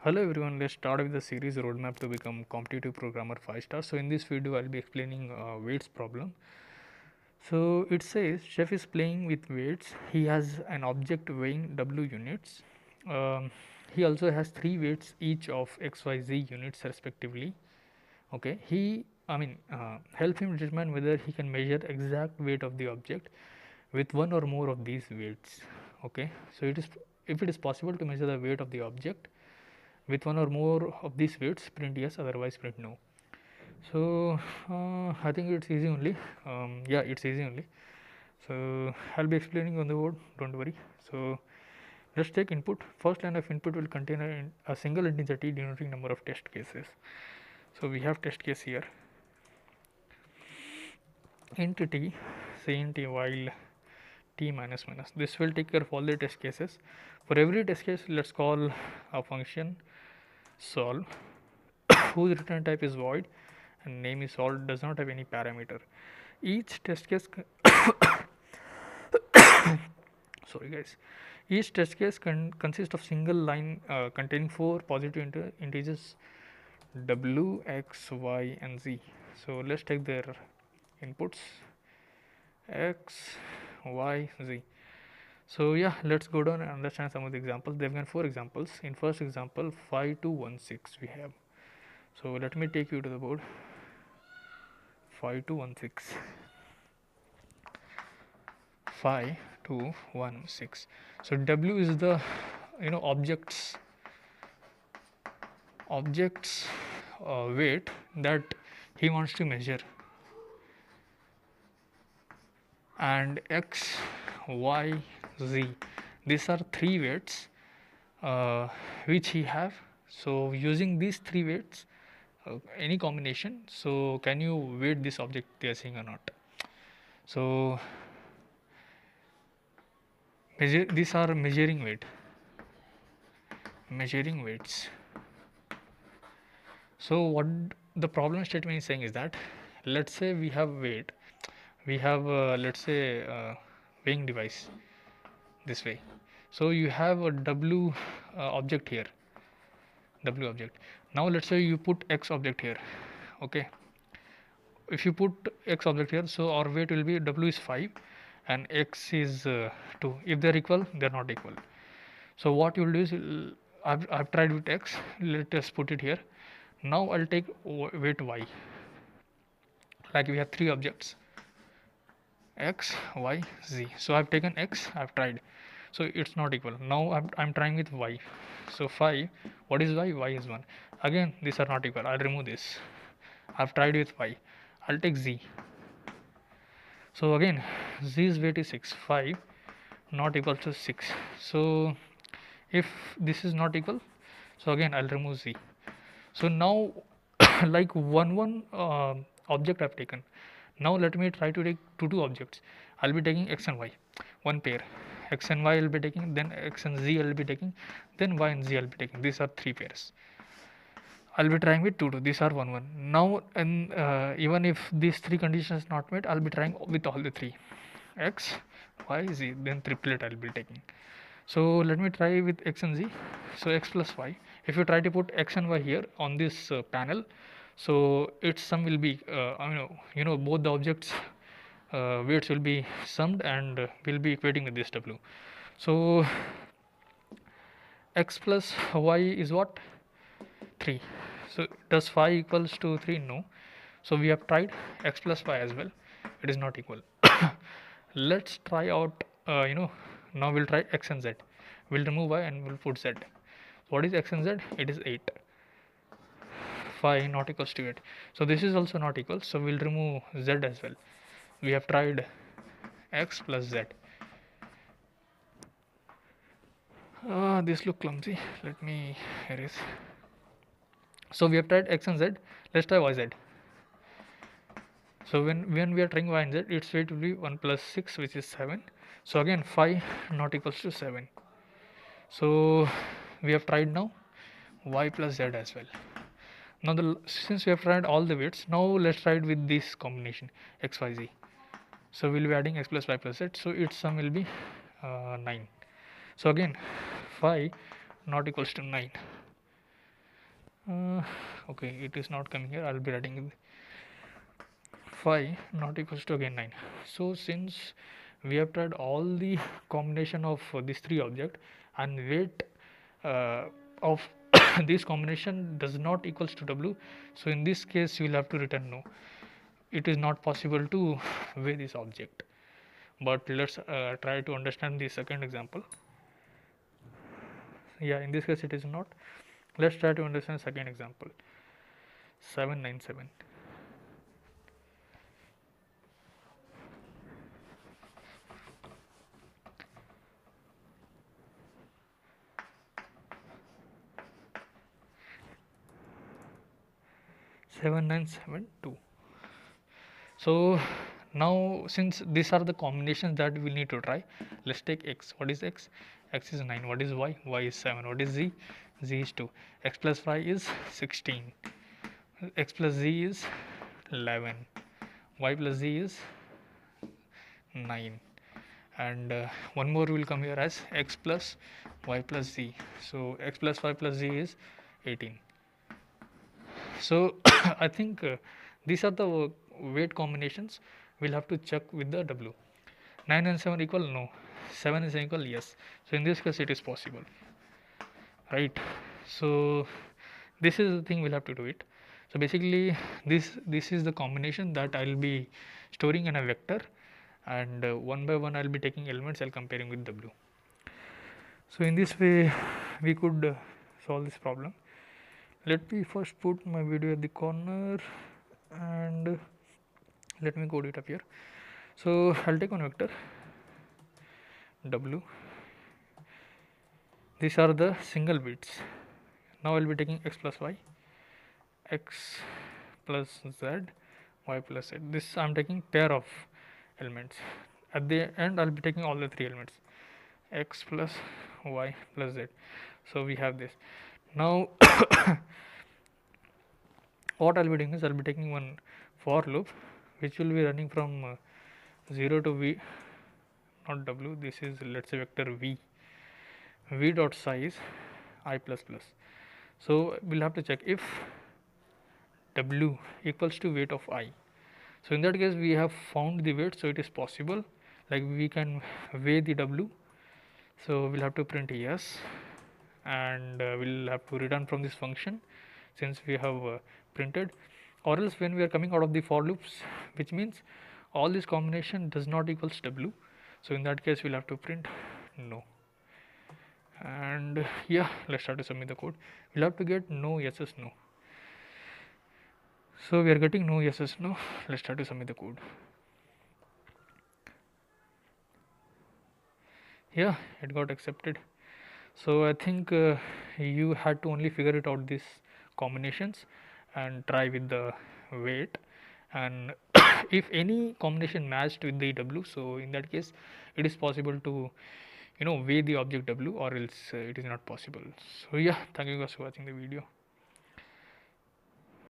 Hello everyone, let's start with the series roadmap to become competitive programmer 5 star. So in this video I'll be explaining weights problem. So it says chef is playing with weights. He has an object weighing W units. He also has three weights each of XYZ units respectively. Okay, help him determine whether he can measure exact weight of the object with one or more of these weights. Okay, so it is if it is possible to measure the weight of the object with one or more of these weights, print yes, otherwise print no. So I think it's easy only. Yeah, it's easy only. So I'll be explaining on the board, don't worry. So let's take input. First line of input will contain a single integer t denoting number of test cases. So we have test case here, int t, say int t while t minus minus. This will take care of all the test cases. For every test case, let's call a function solve whose return type is void and name is solved, does not have any parameter. Each test case sorry guys, each test case consists of single line containing four positive integers w, x, y and z. So let's take their inputs x, y, z. So yeah, let's go down and understand some of the examples. They've given four examples. In first example 5216 we have. So let me take you to the board. 5216 5216. So w is the objects weight that he wants to measure, and x, y, z, these are three weights which he have. So using these three weights, any combination, so can you weight this object they are saying or not. So these are measuring weights. So what the problem statement is saying is that, let's say we have weight, we have let's say weighing device this way. So you have a w object here, w object. Now let's say you put x object here. Okay, if you put x object here, so our weight will be w is 5 and x is 2. If they're equal, they're not equal. So what you will do is, I've tried with x, let us put it here. Now I'll take weight y. Like we have three objects x, y, z. So I've taken x, I've tried, so it's not equal. Now I'm trying with y. So 5, what is y? Y is 1. Again these are not equal, I'll remove this. I've tried with y, I'll take z. So again z's weight is 6, 5 not equal to 6. So if this is not equal, so again I'll remove z. So now like one object I've taken. Now let me try to take two objects. I'll be taking x and y, one pair. X and y I'll be taking, then x and z I'll be taking, then y and z I'll be taking. These are three pairs. I'll be trying with 2 2. These are 1 1. Now, and even if these three conditions not met, I'll be trying with all the three, x, y, z. Then triplet I'll be taking. So let me try with x and z. So x plus y. If you try to put x and y here on this panel, so its sum will be both the objects weights will be summed and will be equating with this w. So x plus y is what? 3. So does 5 equals to 3? No. So we have tried x plus y as well, it is not equal. Let's try out now we'll try x and z. We'll remove y and we'll put z. What is x and z? It is 8. 5 not equals to 8. So this is also not equal, so we'll remove z as well. We have tried x plus z. This look clumsy, let me erase. So we have tried x and z, let's try yz. So when we are trying y and z, its weight will be 1 plus 6, which is 7. So again 5 not equals to 7. So we have tried now y plus z as well. Now since we have tried all the weights, now let's try it with this combination x, y, z. So we'll be adding x plus y plus z, so its sum will be 9. So again 5 not equals to 9. Okay, it is not coming here. I'll be writing 5 not equals to again 9. So since we have tried all the combination of these three objects and weight of this combination does not equals to w, so in this case you will have to return no, it is not possible to weigh this object. But let's try to understand the second example. Yeah, in this case it is not. Let's try to understand second example. 797. 7972. So now since these are the combinations that we need to try, let's take x. What is x? X is 9. What is y? Y is 7. What is z? Z is 2. X plus y is 16. X plus z is 11. Y plus z is 9. And one more will come here as x plus y plus z. So x plus y plus z is 18. So I think these are the weight combinations. We'll have to check with the w. 9 and 7 equal? No. 7 is equal? Yes. So in this case it is possible, right? So this is the thing we'll have to do it. So basically this is the combination that I'll be storing in a vector, and one by one I'll be taking elements, I'll comparing with w. So in this way we could solve this problem. Let me first put my video at the corner and let me code it up here. So I'll take one vector w. These are the single bits. Now I'll be taking x plus y, x plus z, y plus z. This I'm taking pair of elements. At the end I'll be taking all the three elements, x plus y plus z. So we have this. Now what I'll be doing is I'll be taking one for loop which will be running from 0 to v, not w, this is let's say vector v dot size I plus plus. So we'll have to check if w equals to weight of I. So in that case we have found the weight, so it is possible, like we can weigh the w. So we'll have to print yes, and we'll have to return from this function since we have printed, or else when we are coming out of the for loops, which means all this combination does not equals w, so in that case we'll have to print no. And yeah, let's start to submit the code. We'll have to get no, yeses, no. So we are getting no, yeses, no. Let's try to submit the code. Yeah, it got accepted. So I think you had to only figure it out these combinations and try with the weight, and if any combination matched with the w, so in that case it is possible to weigh the object w, or else it is not possible. So yeah, thank you guys for watching the video.